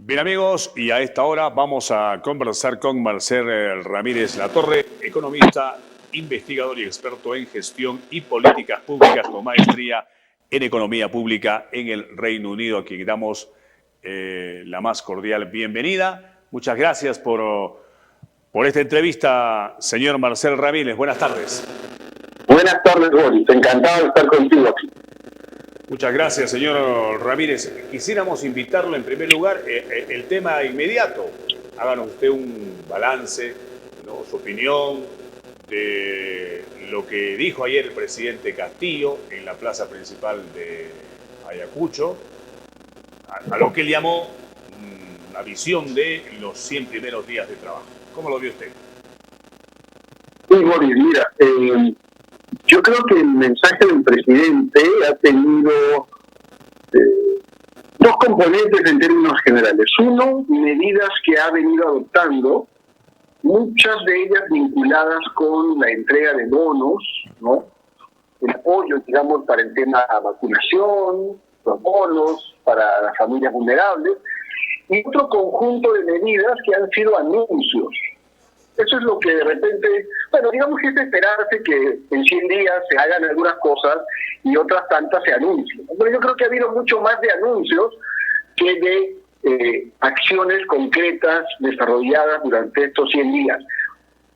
Bien amigos, y a esta hora vamos a conversar con Marcel Ramírez Latorre, economista, investigador y experto en gestión y políticas públicas con maestría en economía pública en el Reino Unido, a quien damos la más cordial bienvenida. Muchas gracias por esta entrevista, señor Marcel Ramírez. Buenas tardes. Buenas tardes, Boris. Encantado de estar contigo aquí. Muchas gracias, señor Ramírez. Quisiéramos invitarlo en primer lugar, el tema inmediato. Háganos usted un balance, ¿no?, su opinión de lo que dijo ayer el presidente Castillo en la plaza principal de Ayacucho, a lo que él llamó la visión de los 100 primeros días de trabajo. ¿Cómo lo vio usted? Sí, Boris, mira, yo creo que el mensaje del presidente ha tenido dos componentes en términos generales. Uno, medidas que ha venido adoptando, muchas de ellas vinculadas con la entrega de bonos, ¿no? El apoyo, digamos, para el tema de vacunación, los bonos para las familias vulnerables, y otro conjunto de medidas que han sido anuncios. Eso es lo que de repente, bueno, digamos que es de esperarse que en 100 días se hagan algunas cosas y otras tantas se anuncien. Pero yo creo que ha habido mucho más de anuncios que de acciones concretas desarrolladas durante estos 100 días.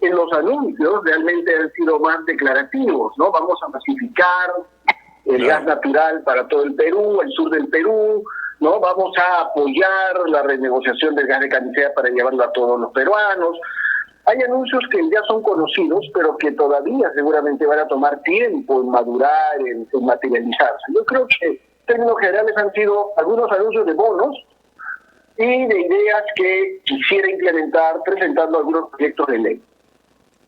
En los anuncios realmente han sido más declarativos, ¿no? Vamos a masificar el gas natural para todo el Perú, el sur del Perú, ¿no? Vamos a apoyar la renegociación del gas de Camisea para llevarlo a todos los peruanos. Hay anuncios que ya son conocidos, pero que todavía seguramente van a tomar tiempo en madurar, en materializarse. Yo creo que en términos generales han sido algunos anuncios de bonos y de ideas que quisiera implementar presentando algunos proyectos de ley.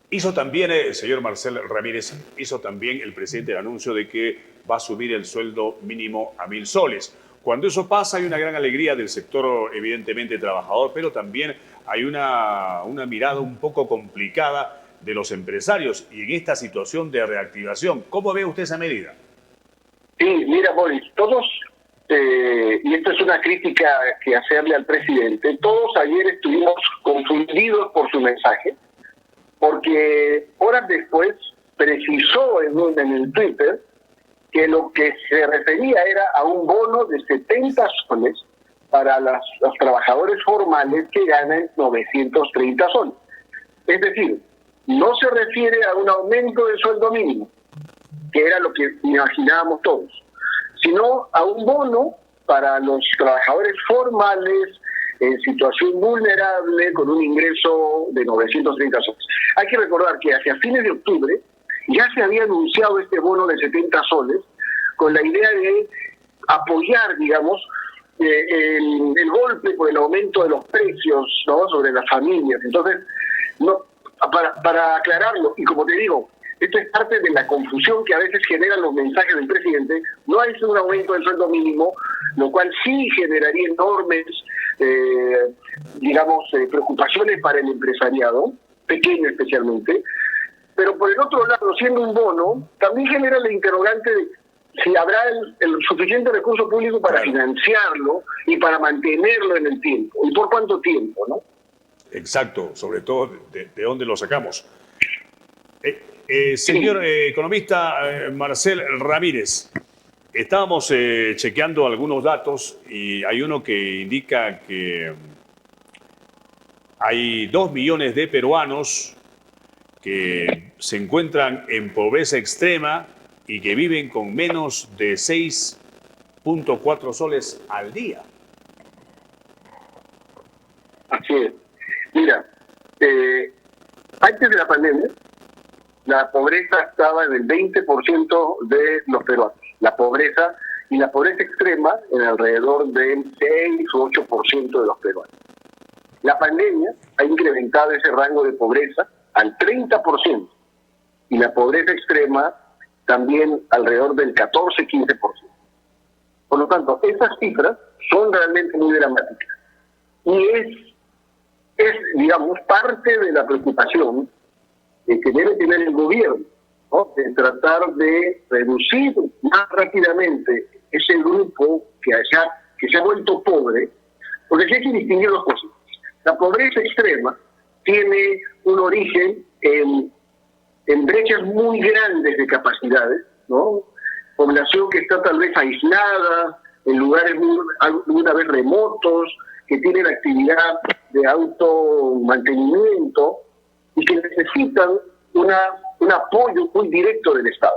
Hizo también, señor Marcel Ramírez, hizo también el presidente el anuncio de que va a subir el sueldo mínimo a 1.000 soles. Cuando eso pasa hay una gran alegría del sector evidentemente trabajador, pero también hay una mirada un poco complicada de los empresarios y en esta situación de reactivación. ¿Cómo ve usted esa medida? Sí, mira, Boris, todos, y esto es una crítica que hacerle al presidente, todos ayer estuvimos confundidos por su mensaje, porque horas después precisó en el Twitter que lo que se refería era a un bono de 70 soles para los trabajadores formales que ganan 930 soles. Es decir, no se refiere a un aumento del sueldo mínimo, que era lo que imaginábamos todos, sino a un bono para los trabajadores formales en situación vulnerable con un ingreso de 930 soles. Hay que recordar que hacia fines de octubre ya se había anunciado este bono de 70 soles con la idea de apoyar, digamos, el golpe por el aumento de los precios, ¿no?, sobre las familias. Entonces, no, para aclararlo, y como te digo, esto es parte de la confusión que a veces generan los mensajes del presidente, no es un aumento del sueldo mínimo, lo cual sí generaría enormes, preocupaciones para el empresariado, pequeño especialmente, pero por el otro lado, siendo un bono, también genera la interrogante de si habrá el suficiente recurso público para financiarlo y para mantenerlo en el tiempo, y por cuánto tiempo, ¿no? Exacto, sobre todo de dónde lo sacamos. Señor economista Marcel Ramírez, estábamos chequeando algunos datos y hay uno que indica que hay 2 millones de peruanos que se encuentran en pobreza extrema y que viven con menos de 6.4 soles al día. Así es. Mira, antes de la pandemia, la pobreza estaba en el 20% de los peruanos. La pobreza extrema en alrededor del 6 u 8% de los peruanos. La pandemia ha incrementado ese rango de pobreza al 30% y la pobreza extrema también alrededor del 14-15%. Por lo tanto, esas cifras son realmente muy dramáticas. Y es, digamos, parte de la preocupación que debe tener el gobierno, ¿no?, de tratar de reducir más rápidamente ese grupo que se ha vuelto pobre, Porque aquí hay que distinguir dos cosas. La pobreza extrema tiene un origen en brechas muy grandes de capacidades, ¿no? Población que está tal vez aislada, en lugares alguna vez remotos, que tienen actividad de automantenimiento y que necesitan un apoyo muy directo del Estado.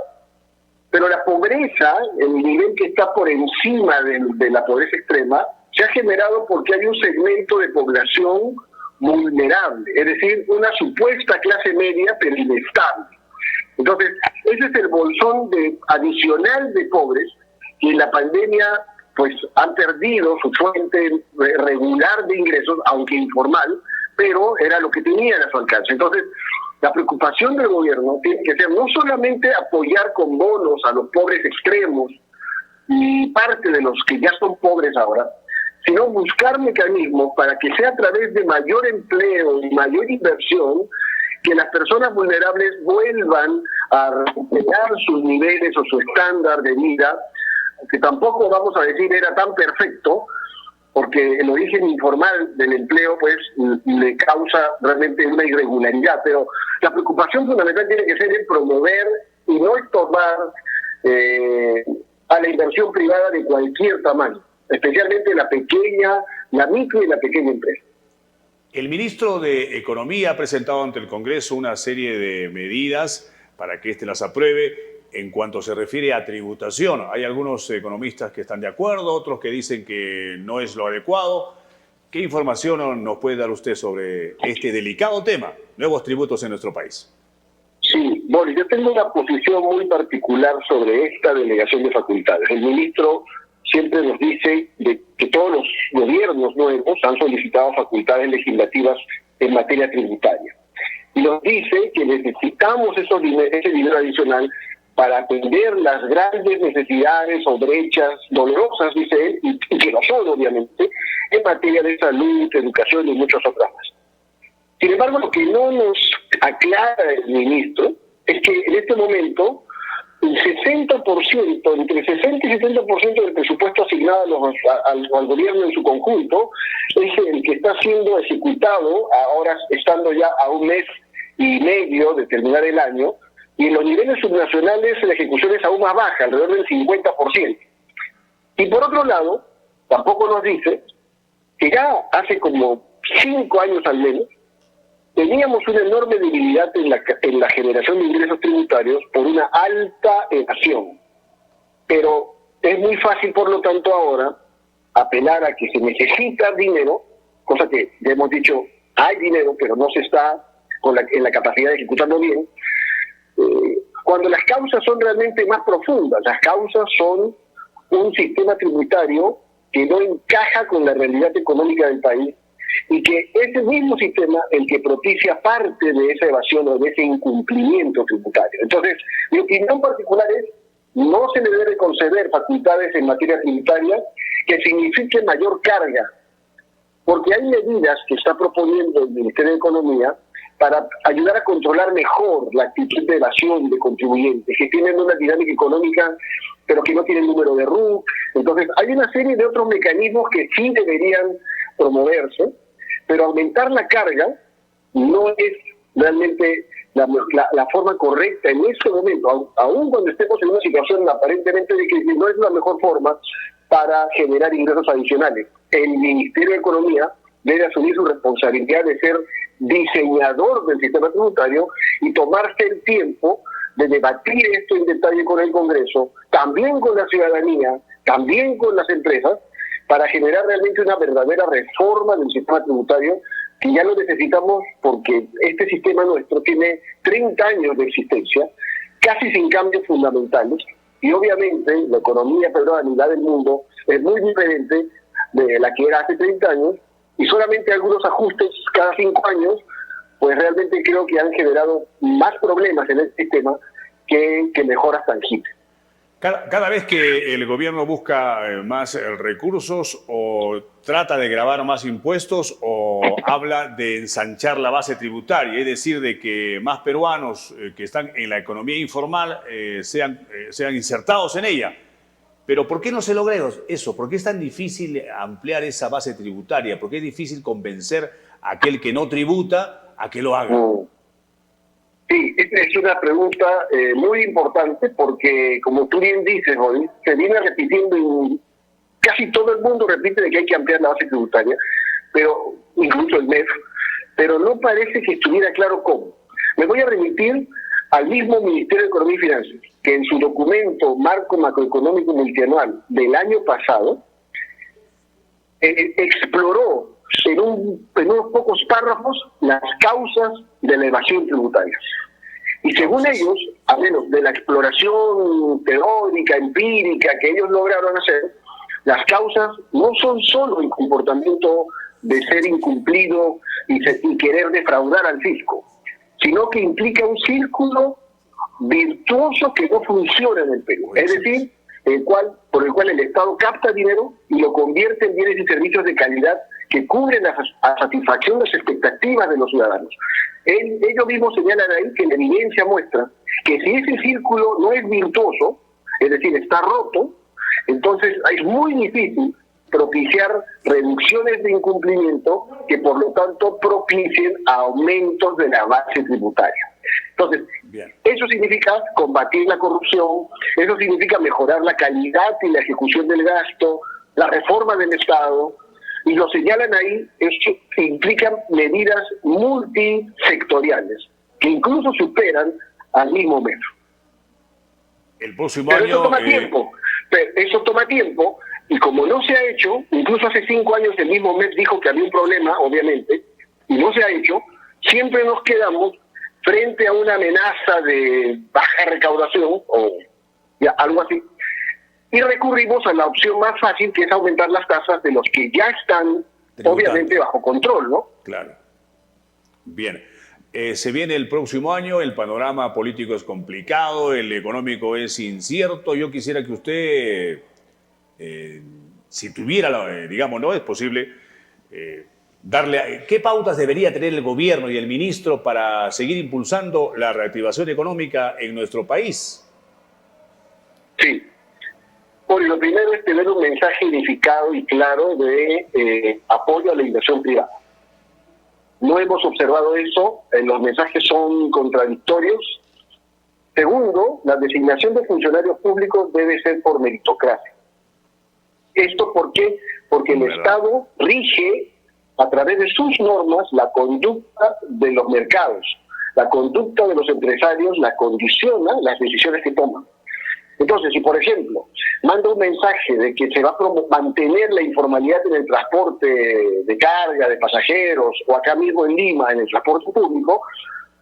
Pero la pobreza, el nivel que está por encima de la pobreza extrema, se ha generado porque hay un segmento de población vulnerable, es decir, una supuesta clase media pero inestable. Entonces, ese es el bolsón adicional de pobres que en la pandemia pues han perdido su fuente regular de ingresos, aunque informal, pero era lo que tenían a su alcance. Entonces, la preocupación del gobierno tiene que ser no solamente apoyar con bonos a los pobres extremos y parte de los que ya son pobres ahora, sino buscar mecanismos para que sea a través de mayor empleo y mayor inversión que las personas vulnerables vuelvan a recuperar sus niveles o su estándar de vida, que tampoco vamos a decir era tan perfecto, porque el origen informal del empleo pues le causa realmente una irregularidad, pero la preocupación fundamental tiene que ser el promover y no estorbar a la inversión privada de cualquier tamaño, especialmente la micro y la pequeña empresa. El ministro de Economía ha presentado ante el Congreso una serie de medidas para que éste las apruebe en cuanto se refiere a tributación. Hay algunos economistas que están de acuerdo, otros que dicen que no es lo adecuado. ¿Qué información nos puede dar usted sobre este delicado tema, nuevos tributos en nuestro país? Sí, bueno, yo tengo una posición muy particular sobre esta delegación de facultades. El ministro siempre nos dice que todos los gobiernos nuevos han solicitado facultades legislativas en materia tributaria. Y nos dice que necesitamos ese dinero adicional para atender las grandes necesidades o brechas dolorosas, dice él, y que no son, obviamente, en materia de salud, educación y muchas otras más. Sin embargo, lo que no nos aclara el ministro es que en este momento el 60%, entre 60 y 70% del presupuesto asignado al gobierno en su conjunto es el que está siendo ejecutado, ahora estando ya a un mes y medio de terminar el año, y en los niveles subnacionales la ejecución es aún más baja, alrededor del 50%. Y por otro lado, tampoco nos dice que ya hace como 5 años al menos, teníamos una enorme debilidad en la generación de ingresos tributarios por una alta evasión. Pero es muy fácil, por lo tanto, ahora apelar a que se necesita dinero, cosa que ya hemos dicho, hay dinero, pero no se está en la capacidad de ejecutarlo bien, cuando las causas son realmente más profundas. Las causas son un sistema tributario que no encaja con la realidad económica del país, y que ese mismo sistema el que propicia parte de esa evasión o de ese incumplimiento tributario. Entonces, mi opinión particular es no se le debe conceder facultades en materia tributaria que signifique mayor carga, porque hay medidas que está proponiendo el Ministerio de Economía para ayudar a controlar mejor la actitud de evasión de contribuyentes, que tienen una dinámica económica pero que no tienen número de RUC. Entonces, hay una serie de otros mecanismos que sí deberían promoverse, pero aumentar la carga no es realmente la forma correcta en este momento, aún cuando estemos en una situación aparentemente de crisis, no es la mejor forma para generar ingresos adicionales. El Ministerio de Economía debe asumir su responsabilidad de ser diseñador del sistema tributario y tomarse el tiempo de debatir esto en detalle con el Congreso, también con la ciudadanía, también con las empresas, para generar realmente una verdadera reforma del sistema tributario, que ya lo necesitamos porque este sistema nuestro tiene 30 años de existencia, casi sin cambios fundamentales, y obviamente la economía peruana a nivel del mundo es muy diferente de la que era hace 30 años, y solamente algunos ajustes cada 5 años, pues realmente creo que han generado más problemas en el sistema que mejoras tangibles. Cada vez que el gobierno busca más recursos o trata de grabar más impuestos o habla de ensanchar la base tributaria, es decir, de que más peruanos que están en la economía informal sean insertados en ella. Pero ¿por qué no se logra eso? ¿Por qué es tan difícil ampliar esa base tributaria? ¿Por qué es difícil convencer a aquel que no tributa a que lo haga? Sí, esta es una pregunta muy importante porque, como tú bien dices, hoy se viene repitiendo y casi todo el mundo repite de que hay que ampliar la base tributaria, pero incluso el MEF, pero no parece que estuviera claro cómo. Me voy a remitir al mismo Ministerio de Economía y Finanzas, que en su documento Marco Macroeconómico Multianual del año pasado exploró en unos pocos párrafos las causas de la evasión tributaria. Y según ellos, a menos de la exploración teórica, empírica que ellos lograron hacer, las causas no son solo el comportamiento de ser incumplido y querer defraudar al fisco, sino que implica un círculo virtuoso que no funciona en el Perú. Es decir, por el cual el Estado capta dinero y lo convierte en bienes y servicios de calidad que cubren a satisfacción de las expectativas de los ciudadanos. Ellos mismos señalan ahí que la evidencia muestra que si ese círculo no es virtuoso, es decir, está roto, entonces es muy difícil propiciar reducciones de incumplimiento que por lo tanto propicien aumentos de la base tributaria. Entonces, eso significa combatir la corrupción, eso significa mejorar la calidad y la ejecución del gasto, la reforma del Estado, y lo señalan ahí, esto implica medidas multisectoriales, que incluso superan al mismo MEF. El próximo Pero año... eso toma tiempo, eso toma tiempo, y como no se ha hecho, incluso hace 5 años el mismo MEF dijo que había un problema, obviamente, y no se ha hecho, siempre nos quedamos frente a una amenaza de baja recaudación, o algo así, y recurrimos a la opción más fácil, que es aumentar las tasas de los que ya están, obviamente, bajo control, ¿no? Claro. Bien. Se viene el próximo año, el panorama político es complicado, el económico es incierto. Yo quisiera que usted, si tuviera, digamos, no es posible, ¿qué pautas debería tener el gobierno y el ministro para seguir impulsando la reactivación económica en nuestro país? Sí. Lo primero es tener un mensaje unificado y claro de apoyo a la inversión privada. No hemos observado eso, los mensajes son contradictorios. Segundo, la designación de funcionarios públicos debe ser por meritocracia. ¿Esto por qué? Porque el Estado rige a través de sus normas la conducta de los mercados. La conducta de los empresarios la condiciona las decisiones que toman. Entonces, si por ejemplo manda un mensaje de que se va a mantener la informalidad en el transporte de carga, de pasajeros, o acá mismo en Lima, en el transporte público,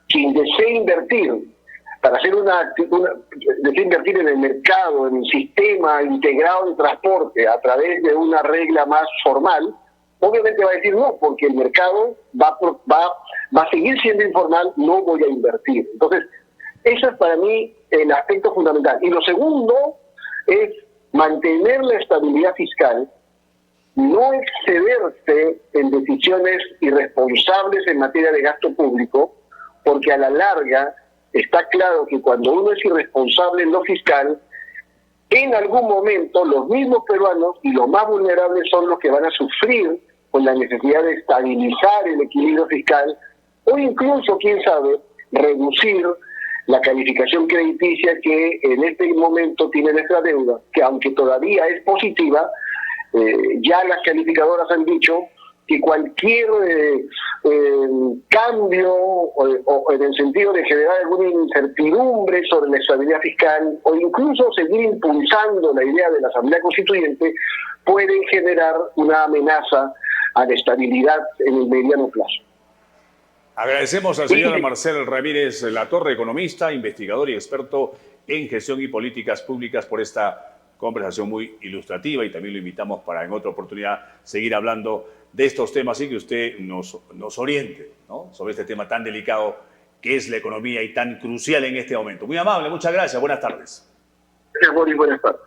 quien desee invertir para hacer desea invertir en el mercado, en el sistema integrado de transporte a través de una regla más formal, obviamente va a decir no, porque el mercado va a seguir siendo informal, no voy a invertir. Entonces, eso es para mí el aspecto fundamental. Y lo segundo es mantener la estabilidad fiscal, no excederse en decisiones irresponsables en materia de gasto público, porque a la larga está claro que cuando uno es irresponsable en lo fiscal, en algún momento los mismos peruanos y los más vulnerables son los que van a sufrir con la necesidad de estabilizar el equilibrio fiscal o incluso, quién sabe, reducir la calificación crediticia que en este momento tiene nuestra deuda, que aunque todavía es positiva, ya las calificadoras han dicho que cualquier cambio o en el sentido de generar alguna incertidumbre sobre la estabilidad fiscal o incluso seguir impulsando la idea de la Asamblea Constituyente pueden generar una amenaza a la estabilidad en el mediano plazo. Agradecemos al señor Marcel Ramírez Latorre, economista, investigador y experto en gestión y políticas públicas, por esta conversación muy ilustrativa, y también lo invitamos para en otra oportunidad seguir hablando de estos temas y que usted nos oriente, ¿no?, sobre este tema tan delicado que es la economía y tan crucial en este momento. Muy amable, muchas gracias, buenas tardes. Gracias, Boris, buenas tardes.